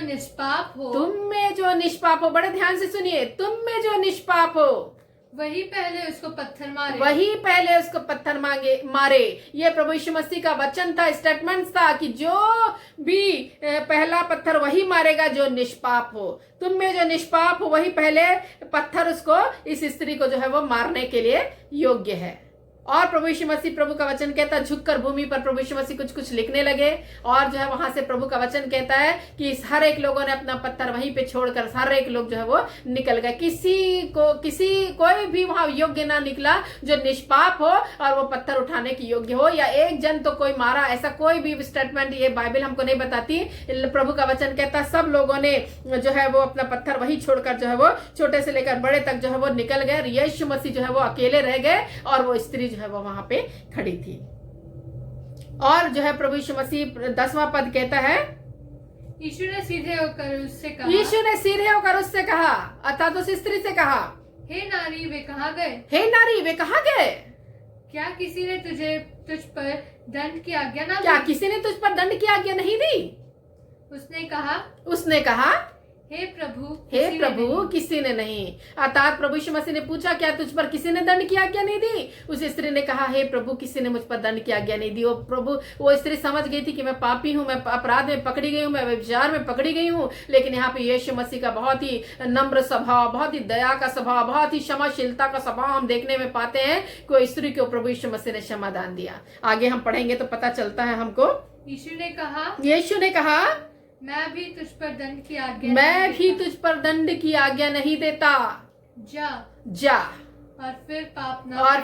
निष्पाप हो, बड़े ध्यान से सुनिए, तुम में जो निष्पाप हो वही पहले उसको पत्थर मारे। ये प्रभु यीशु मसीह का वचन था, स्टेटमेंट था कि जो भी पहला पत्थर वही मारेगा जो निष्पाप हो। तुम में जो निष्पाप हो वही पहले पत्थर उसको, इस स्त्री को जो है वो मारने के लिए योग्य है। और प्रभु यीशु मसीह, प्रभु का वचन कहता है, झुककर भूमि पर प्रभु यीशु मसीह कुछ लिखने लगे, और जो है वहां से प्रभु का वचन कहता है कि हर एक लोगों ने अपना पत्थर वहीं पे छोड़कर हर एक लोग जो है वो निकल गए। कोई भी वहां योग्य ना निकला जो निष्पाप हो और वो पत्थर उठाने की योग्य हो, या एक जन तो कोई मारा, ऐसा कोई भी स्टेटमेंट ये बाइबल हमको नहीं बताती। प्रभु का वचन कहता है सब लोगों ने जो है वो अपना पत्थर वहीं छोड़कर जो है वो छोटे से लेकर बड़े तक जो है वो निकल गए। यीशु मसीह जो है वो अकेले रह गए और वो स्त्री जो है वो वहां पे खड़ी थी। और जो है प्रभु यीशु मसीह 10वां पद कहता है, यीशु ने सीधे होकर उससे कहा, अर्थात उस स्त्री से कहा, हे नारी वे कहाँ गए? क्या किसी ने तुझ पर दंड की आज्ञा नहीं दी? उसने कहा, हे प्रभु किसी ने नहीं। अर्थात प्रभु यीशु मसीह ने पूछा, क्या तुझ पर किसी ने दंड की आज्ञा नहीं दी? उस स्त्री ने कहा, हे प्रभु किसी ने मुझ पर दंड की आज्ञा नहीं दी। वो स्त्री समझ गई थी कि मैं पापी हूँ, मैं अपराध में पकड़ी गई हूँ, मैं व्यभिचार में पकड़ी गई हूँ। लेकिन यहाँ पे यीशु मसीह का बहुत ही नम्र स्वभाव, बहुत ही दया का स्वभाव, बहुत ही क्षमाशीलता का स्वभाव हम देखने में पाते हैं। कोई स्त्री को प्रभु यीशु मसीह ने क्षमादान दिया। आगे हम पढ़ेंगे तो पता चलता है हमको। यीशु ने कहा, मैं भी तुझ पर दंड की आज्ञा नहीं देता। जा और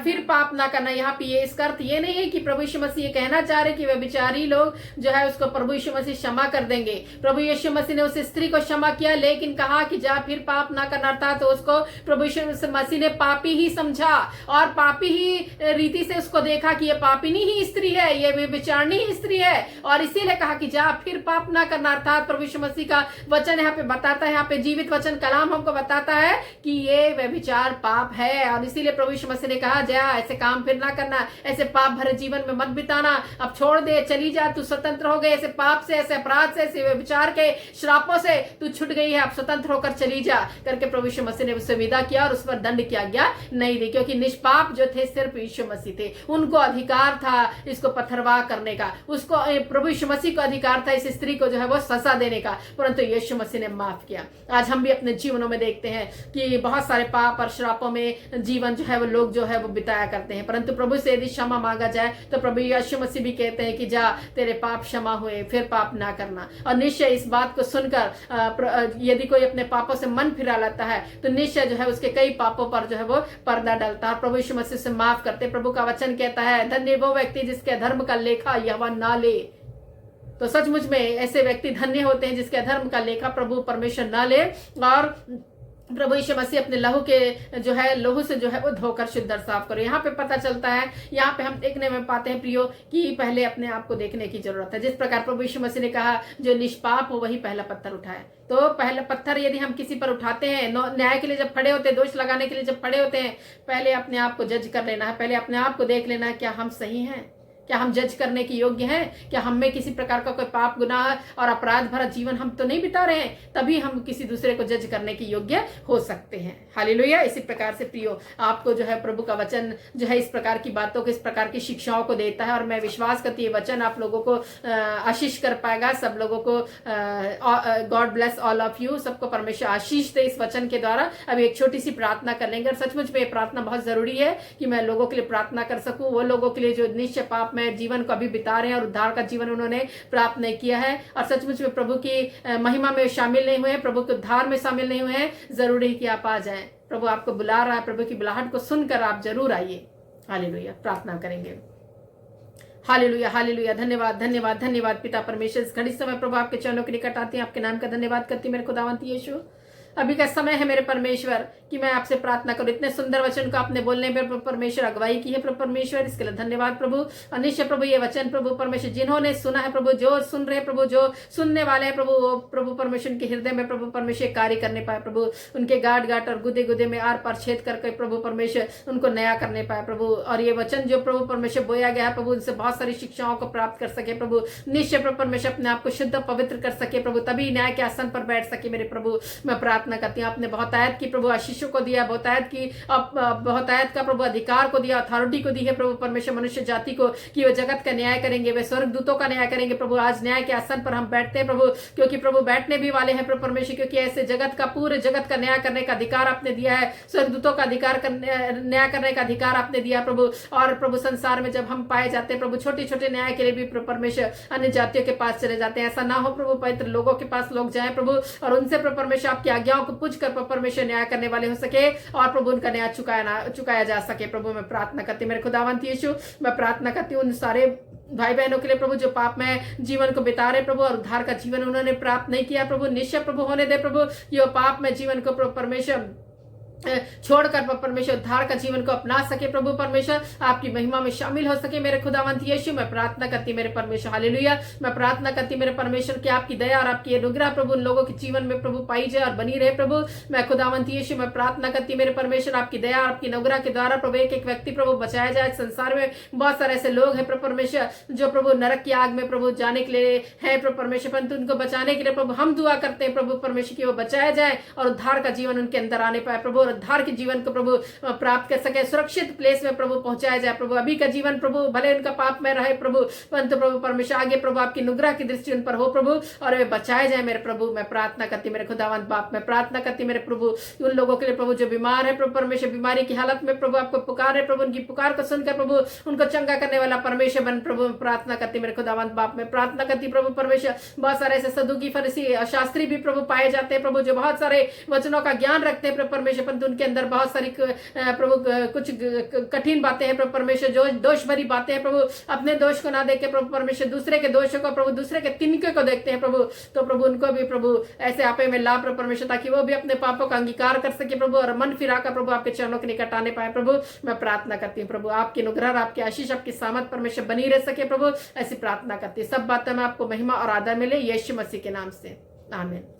फिर पाप ना करना। यहाँ पे ये इसका अर्थ ये नहीं है कि प्रभु यीशु मसीह ये कहना चाह रहे कि वे बेचारी लोग जो है उसको प्रभु यीशु मसीह क्षमा कर देंगे। प्रभु यीशु मसीह ने उस स्त्री को क्षमा किया, लेकिन कहा कि जा फिर पाप ना करना था। तो उसको प्रभु यीशु मसीह ने पापी ही समझा और पापी ही रीति से उसको देखा कि ये पापिनी ही स्त्री है, ये बेचारनी ही स्त्री है, और इसीलिए कहा कि जा फिर पाप ना करना। अर्थात प्रभु यीशु मसीह का वचन यहाँ पे बताता है, यहाँ पे जीवित वचन कलाम हमको बताता है कि ये व्यभिचार पाप है। और इसीलिए प्रभु यीशु मसीह ने कहा, जा ऐसे काम फिर ना करना, ऐसे पाप भरे जीवन में मत बिताना, अब छोड़ दे, चली जा, तू स्वतंत्र हो गई। ऐसे पाप से, ऐसे अपराध से, ऐसे व्यभिचार के श्रापों से तू छूट गई है, अब स्वतंत्र होकर चली जा करके प्रभु यीशु मसीह ने उससे विदा किया और उस पर दंड की आज्ञा नहीं दी, क्योंकि निष्पाप जो थे सिर्फ यीशु मसीह थे। उनको अधिकार था इसको पत्थरवाह करने का, उसको प्रभु यीशु मसीह को अधिकार था इस स्त्री को जो है वो सजा देने का, परंतु यीशु मसीह ने माफ किया। आज हम भी अपने जीवनों में देखते हैं कि बहुत सारे पाप और श्रापों में जीवन जो है वो लोग जो है वो बिताया करते हैं, परंतु प्रभु से यदि क्षमा मांगा जाए तो प्रभु यीशु मसीह भी कहते हैं कि जा तेरे पाप क्षमा हुए, फिर पाप ना करना। और निश्चय इस बात को सुनकर यदि कोई अपने पापों से मन फिरा लेता है तो निश्चय जो है उसके कई पापों पर जो है वो पर्दा डलता है, प्रभु यीशु मसीह से माफ करते। प्रभु का वचन कहता है, धन्य वो व्यक्ति जिसके धर्म का लेखा यहोवा ना ले। तो सचमुच में ऐसे व्यक्ति धन्य होते हैं जिसके धर्म का लेखा प्रभु परमेश्वर ना ले, और प्रभु यीशु मसीह अपने लहू से जो है वो धोकर शुद्ध और साफ करो। यहाँ पे पता चलता है, यहाँ पे हम देखने में पाते हैं प्रियो कि पहले अपने आप को देखने की जरूरत है। जिस प्रकार प्रभु यीशु मसीह ने कहा, जो निष्पाप हो वही पहला पत्थर उठाए। तो पहला पत्थर यदि हम किसी पर उठाते हैं, न्याय के लिए जब खड़े होते हैं, दोष लगाने के लिए जब खड़े होते हैं, पहले अपने आप को जज कर लेना है, पहले अपने आप को देख लेना है, क्या हम सही हैं, क्या हम जज करने के योग्य हैं, क्या हम में किसी प्रकार का कोई पाप गुनाह और अपराध भरा जीवन हम तो नहीं बिता रहे हैं, तभी हम किसी दूसरे को जज करने के योग्य हो सकते हैं। हालेलुया। इसी प्रकार से प्रियो, आपको जो है प्रभु का वचन जो है इस प्रकार की बातों को, इस प्रकार की शिक्षाओं को देता है, और मैं विश्वास करती हूँ ये वचन आप लोगों को आशीष कर पाएगा। सब लोगों को God bless all of you, सबको परमेश्वर आशीष दे इस वचन के द्वारा। अभी एक छोटी सी प्रार्थना कर लेंगे, और सचमुच में ये प्रार्थना बहुत जरूरी है कि मैं लोगों के लिए प्रार्थना कर सकूं, वो लोगों के लिए जो निश्चय पाप पापमय जीवन को अभी बिता रहे हैं और उद्धार का जीवन उन्होंने प्राप्त नहीं किया है और सचमुच में प्रभु की महिमा में शामिल नहीं हुए हैं, प्रभु के उद्धार में शामिल नहीं हुए हैं, जरूरी है कि आप आ जाएं। प्रभु आपको बुला रहा है, प्रभु की बुलाहट को सुनकर आप जरूर आइए। हालेलुया, प्रार्थना करेंगे। हालेलुया, हालेलुया, धन्यवाद धन्यवाद धन्यवाद पिता परमेश्वर। इस घड़ी समय प्रभु आपके चरणों के निकट आते हैं, आपके नाम का धन्यवाद करती हूं मेरे खुदावंत यीशु। अभी का समय है मेरे परमेश्वर कि मैं आपसे प्रार्थना करूं। इतने सुंदर वचन को आपने बोलने में परमेश्वर अगुवाई की है प्रभु परमेश्वर, इसके लिए धन्यवाद प्रभु। और निश्चय प्रभु ये वचन प्रभु परमेश्वर जिन्होंने सुना है प्रभु, जो सुन रहे प्रभु, जो सुनने वाले हैं प्रभु, वो प्रभु परमेश्वर के हृदय में प्रभु परमेश्वर कार्य करने पाए प्रभु, उनके गाट गाट और गुदे गुदे में आर पार छेद करके प्रभु परमेश्वर उनको नया करने पाए प्रभु। और ये वचन जो प्रभु परमेश्वर बोया गया है प्रभु, उनसे बहुत सारी शिक्षाओं को प्राप्त कर सके प्रभु। निश्चय प्रभु परमेश्वर अपने आप को शुद्ध पवित्र कर सके प्रभु, तभी न्याय के आसन पर बैठ सके मेरे प्रभु। मैं प्रार्थना करती हूँ, आपने बहुतायत की प्रभु आशीषों को दिया, बहुतायत का प्रभु अधिकार को दिया, अथॉरिटी को दी है प्रभु परमेश्वर मनुष्य जाति को कि वे जगत का न्याय करेंगे, वे स्वर्ग दूतों का न्याय करेंगे प्रभु। आज न्याय के आसन पर हम बैठते हैं प्रभु, क्योंकि प्रभु बैठने भी वाले हैं प्रभु परमेश्वर, क्योंकि ऐसे जगत का पूरे जगत का न्याय करने का अधिकार आपने दिया है, स्वर्ग दूतों का अधिकार न्याय करने का अधिकार आपने दिया प्रभु। और प्रभु संसार में जब हम पाए जाते हैं प्रभु, छोटे छोटे न्याय के लिए भी प्रभु परमेश्वर अन्य जातियों के पास चले जाते हैं। ऐसा ना हो प्रभु, पवित्र लोगों के पास लोग जाएं प्रभु और उनसे प्रभु परमेश्वर आपकी आज्ञाओं को पूछ कर परमेश्वर न्याय करने वाले हो सके और प्रभु उनका न्याय चुकाया जा सके प्रभु। मैं प्रार्थना करती हूँ मेरे खुदावंत यीशु, मैं प्रार्थना करती हूँ उन सारे भाई बहनों के लिए प्रभु जो पाप में जीवन को बिता रहे प्रभु और उद्धार का जीवन उन्होंने प्राप्त नहीं किया प्रभु। निश्चय प्रभु होने दे प्रभु, ये पाप में जीवन को प्रभु परमेश्वर छोड़कर परमेश्वर उद्धार का जीवन को अपना सके प्रभु परमेश्वर, आपकी महिमा में शामिल हो सके मेरे खुदावंत यीशु। मैं प्रार्थना करती मेरे परमेश्वर, हालेलुया, मैं प्रार्थना करती मेरे परमेश्वर कि आपकी दया और आपकी अनुग्रह प्रभु उन लोगों के जीवन में प्रभु पाई जाए और बनी रहे प्रभु। मैं खुदावंत यीशु मैं प्रार्थना करती मेरे परमेश्वर, आपकी दया और आपकी अनुग्रह के द्वारा प्रभु एक एक व्यक्ति प्रभु बचाया जाए। संसार में बहुत सारे ऐसे लोग हैं प्रभु परमेश्वर जो प्रभु नरक की आग में प्रभु जाने के लिए है प्रभु परमेश्वर, परंतु उनको बचाने के लिए प्रभु हम दुआ करते हैं प्रभु परमेश्वर की वो बचाया जाए और उद्धार का जीवन उनके अंदर आने पाए प्रभु, उद्धार के जीवन को प्रभु प्राप्त कर सके, सुरक्षित प्लेस में प्रभु पहुंचाया जाए प्रभु। अभी का जीवन प्रभु भले उनका पाप में रहे प्रभु, परंतु प्रभु परमेश्वर आगे प्रभु आपकी अनुग्रह की दृष्टि उन पर हो प्रभु और वे बचाए जाए मेरे प्रभु। मैं प्रार्थना करती मेरे खुदावंत बाप, मैं प्रार्थना करती मेरे प्रभु उन लोगों के लिए प्रभु जो बीमार है प्रभु परमेश्वर, बीमारी की हालत में प्रभु आपको पुकार है प्रभु, उनकी पुकार को सुनकर प्रभु उनको चंगा करने वाला परमेश्वर बन प्रभु। प्रार्थना करती मेरे खुदावंत बाप, मैं प्रार्थना करती प्रभु परमेश्वर बहुत सारे ऐसे सदुकी फरीसी शास्त्री भी प्रभु पाए जाते हैं प्रभु जो बहुत सारे वचनों का ज्ञान रखते हैं प्रभु परमेश्वर, परंतु उनके अंदर बहुत सारी प्रभु कुछ कठिन बातें हैं प्रभु परमेश्वर, जो दोष भरी बातें हैं प्रभु, अपने दोष को ना देख के प्रभु परमेश्वर दूसरे के दोषों को प्रभु, दूसरे के तिनके को देखते हैं प्रभु। तो प्रभु उनको भी प्रभु ऐसे आपे में ला प्रभु परमेश्वर, ताकि वो भी अपने पापों का अंगीकार कर सके प्रभु और मन फिराकर प्रभु आपके चरणों के निकट आने पाए प्रभु। मैं प्रार्थना करती हूँ प्रभु आपकी अनुग्रह, आपकी आशीष, आपकी सामर्थ परमेश्वर बनी रह सके प्रभु, ऐसी प्रार्थना करती हूँ। सब बातों में आपको महिमा और आदर मिले यीशु मसीह के नाम से, आमीन।